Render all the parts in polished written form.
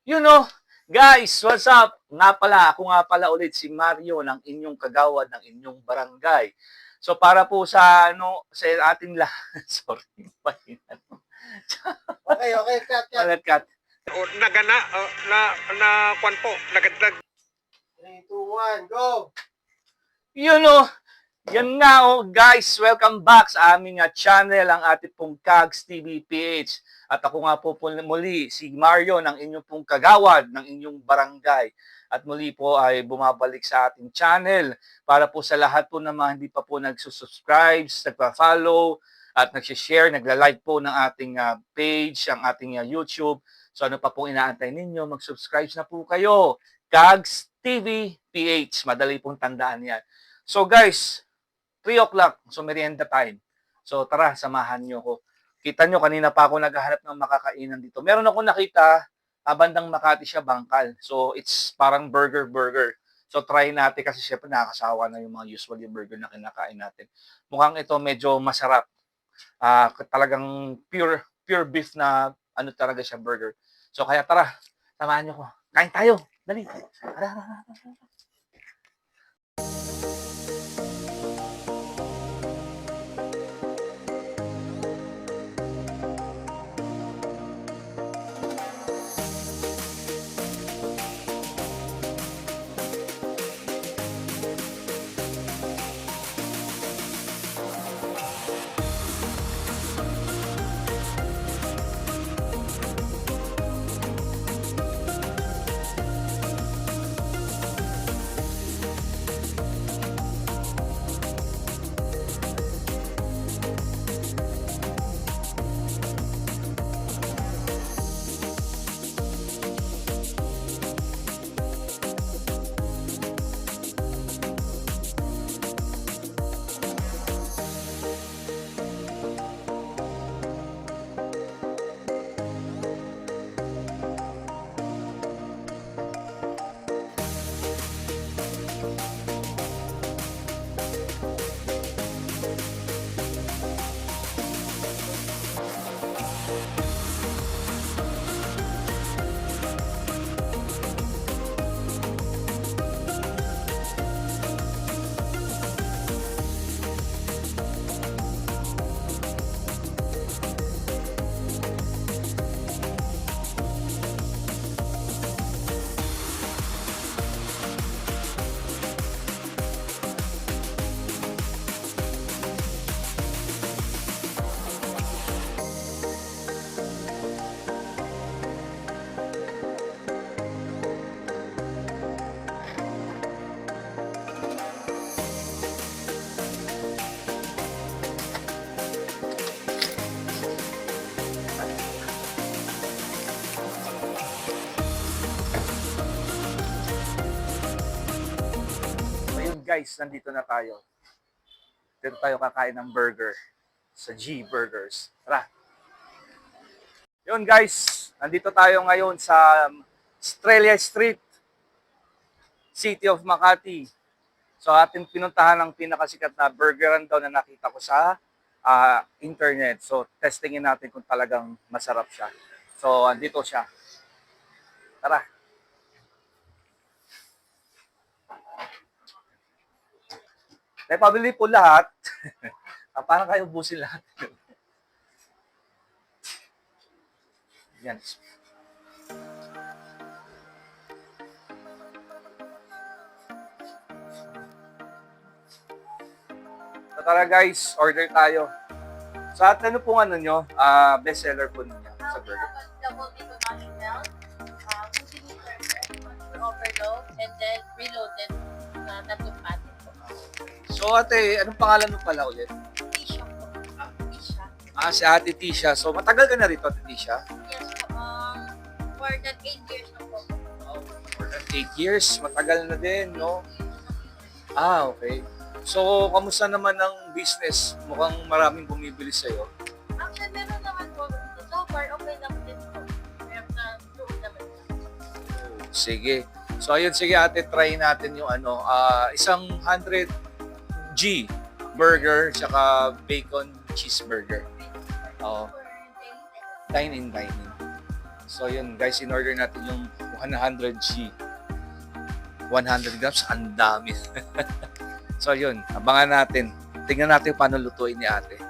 You know, guys, what's up? Ako nga pala ulit si Mario ng inyong kagawad ng inyong barangay. So para po sa ating lahat, sorry pa yun, Okay, cut. cut. O nagana na kwan po, nagdag 3, 2, 1, go! You know, yan nga guys, welcome back sa aming channel, ang ating pong Kags TV PH. At ako nga po muli, si Mario ng inyong pong kagawad ng inyong barangay. At muli po ay bumabalik sa ating channel para po sa lahat po na mga hindi pa po nagsusubscribe, nagpa-follow, at nag-share, nagla-like po ng ating page, ang ating YouTube. So ano pa pong inaantay ninyo, mag-subscribe na po kayo. Kags TV PH, madali pong tandaan yan. So guys, 3 o'clock, so merienda time. So tara, samahan nyo ko. Kita nyo, kanina pa ako naghahanap ng makakainan dito. Meron ako nakita, bandang Makati siya, bangkal. So it's parang burger. So try natin kasi syempre nakakasawa na yung mga usual yung burger na kinakain natin. Mukhang ito medyo masarap. Talagang pure beef na ano talaga siya, burger. So kaya tara, samahan nyo ko. Kain tayo. Dali. Tara. Guys, nandito na tayo. Dito tayo kakain ng burger sa G Burgers. Tara. Yun guys, nandito tayo ngayon sa Estrella Street, City of Makati. So ating pinuntahan ang pinakasikat na burgeran daw na nakita ko sa internet. So testingin natin kung talagang masarap siya. So andito siya. Tara. May pabili po lahat. Parang kayo ubusin lahat. Yan. So tara guys, order tayo. Sa ano pong ano nyo, best seller po ninyo sa burger? Double dito national, Houdini burger, overload, and then reloaded na tatlong patty po. So ate, anong pangalan mo pala ulit? Tisha po. Tisha. Si Ate Tisha. So matagal ka na rito, Ate Tisha? Yes po. For that 8 years na po. For 8 years, matagal na din, no? Okay. So, kamusta naman ang business? Mukhang maraming bumibili sa'yo. Actually, meron naman po. So far, okay naman din po. Meron na doon naman. Sige. So, ayun, sige ate, try natin yung isang 100G burger, tsaka bacon cheeseburger. Oo. Dine-in. So yun guys, in-order natin yung 100G. 100 grams, ang dami. So yun, abangan natin. Tingnan natin paano lutuin ni ate.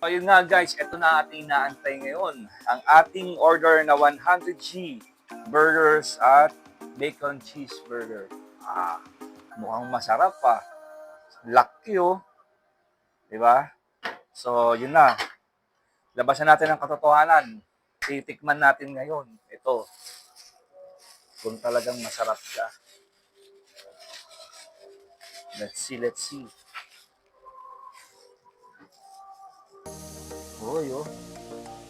So yun nga guys, ito na ating inaantay ngayon. Ang ating order na 100G burgers at bacon cheeseburger. Mukhang masarap pa. Laki oh. Diba? So yun na. Labasan natin ang katotohanan. Titikman natin ngayon. Ito. Kung talagang masarap siya. Let's see. Uy, oh.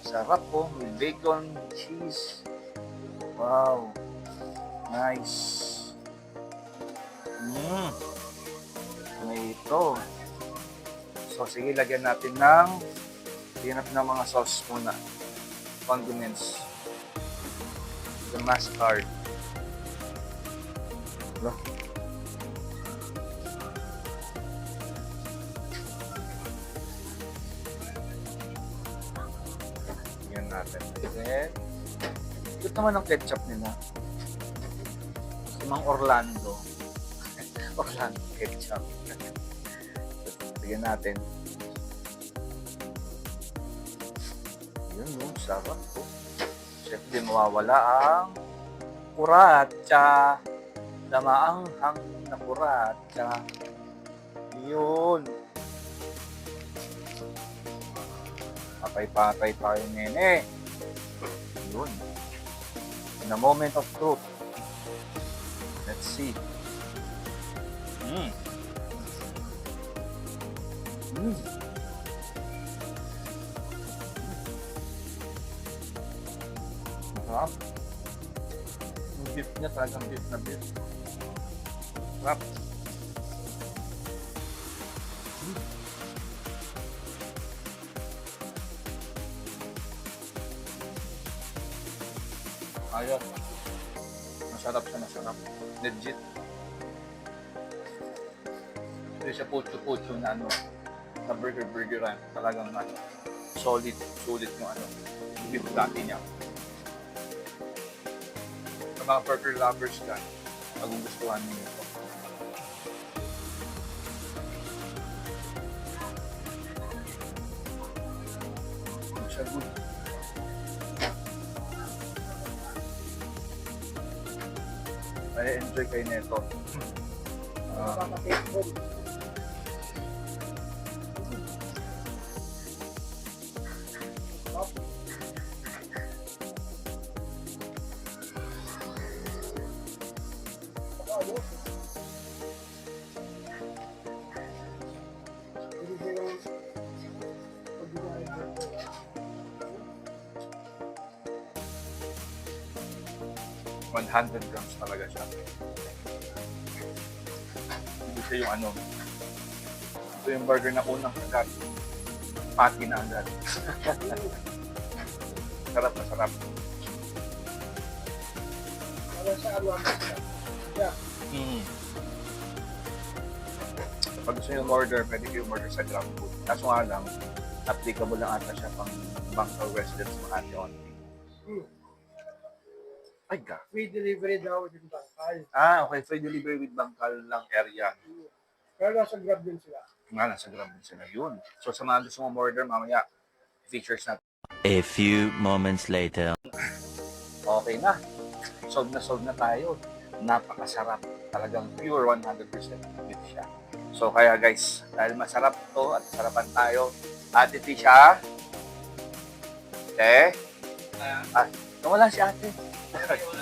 Sarap po. May bacon, cheese. Wow. Nice. Ito. So, sige, lagyan natin ng mga sauce muna. Condiments. The mustard. Look. Natin. Then, ito naman ang ketchup nila. Si Mang Orlando. Orlando ketchup. Tignan natin. Yun, no? Sarap po. Siyempre, mawawala ang kuratsa. Damaanghang na kuratsa. Yun. Patay-patay tayo, nene. Yun. In a moment of truth. Let's see. Masarap. Yung beef niya talagang beef na beef. Masarap. Ayos. Masarap siya, masarap. Legit. Hindi siya putyo-putyo na na burger. Talagang solid yung beef dati niya. Sa mga burger lovers ka, magugustuhan niyo ito. Siya good. Ay, enjoy kayo nito. $100 grams talaga siya. Hindi siya yung ano. Ito yung burger na unang agad. Patty na agad. Sarap na sarap. Wala sa ano Mm. Pag gusto nyo order, pwede kayo order sa Grab Food. Kaso nga lang, applicable lang ata siya pang Bangkal residents Makati only. Ay ka. Free delivery daw din Bangkal. Okay. Free delivery with Bangkal lang area. Pero nasa Grab din sila. Nga, nasa Grab din sila. Yun. So sa mga gusto mong order, mamaya, features natin. A few moments later. Okay na. Solve na tayo. Napakasarap. Talagang pure 100% beef siya. So kaya guys, dahil masarap to at sarapan tayo, Ate Tisha. Nawala si ate.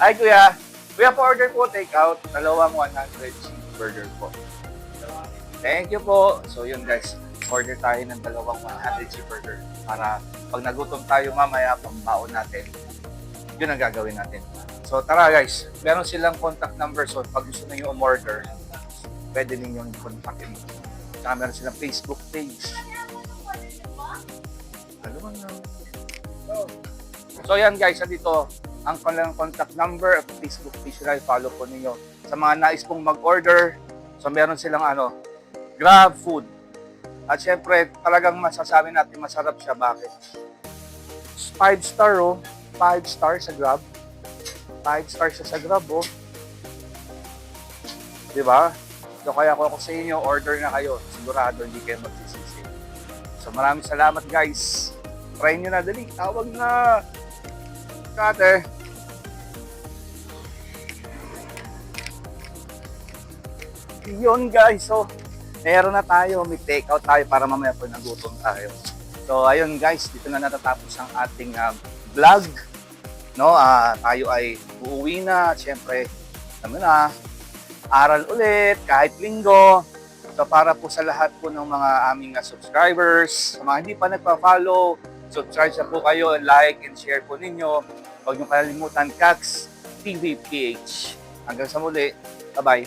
Ay kuya. Kuya, pa-order po, take out. Dalawang 100 cheeseburger po. Thank you po. So yun guys, order tayo ng dalawang 100 cheeseburger para pag nagutom tayo mamaya, pambaon natin. Yun ang gagawin natin. So tara guys, meron silang contact number. So pag gusto nyo umorder, pwede ninyong kontakin. Saka meron silang Facebook page. Ano ba nga? So yan guys, dito ang kanilang contact number at Facebook page nila, follow po ninyo. Sa mga nais pong mag-order, so meron silang Grab Food. At syempre, talagang masasabi natin masarap siya. Bakit? 5 star 5 star sa Grab. 5 star siya sa Grab Diba? So kaya ko sa inyo, order na kayo. Sigurado hindi kayo magsisisi. So maraming salamat guys. Try nyo na, dali. Tawag na. Kate. Yun guys. So, meron na tayo. May take out tayo para mamaya po nagutom tayo. So ayun guys, dito na natatapos ang ating vlog. No, tayo ay uuwi na. Siyempre, aral ulit kahit linggo. So para po sa lahat po ng mga aming subscribers, sa mga hindi pa nagpa-follow, subscribe na po kayo, like and share po ninyo. Huwag niyo kalimutan, Kags TV PH. Hanggang sa muli, bye-bye.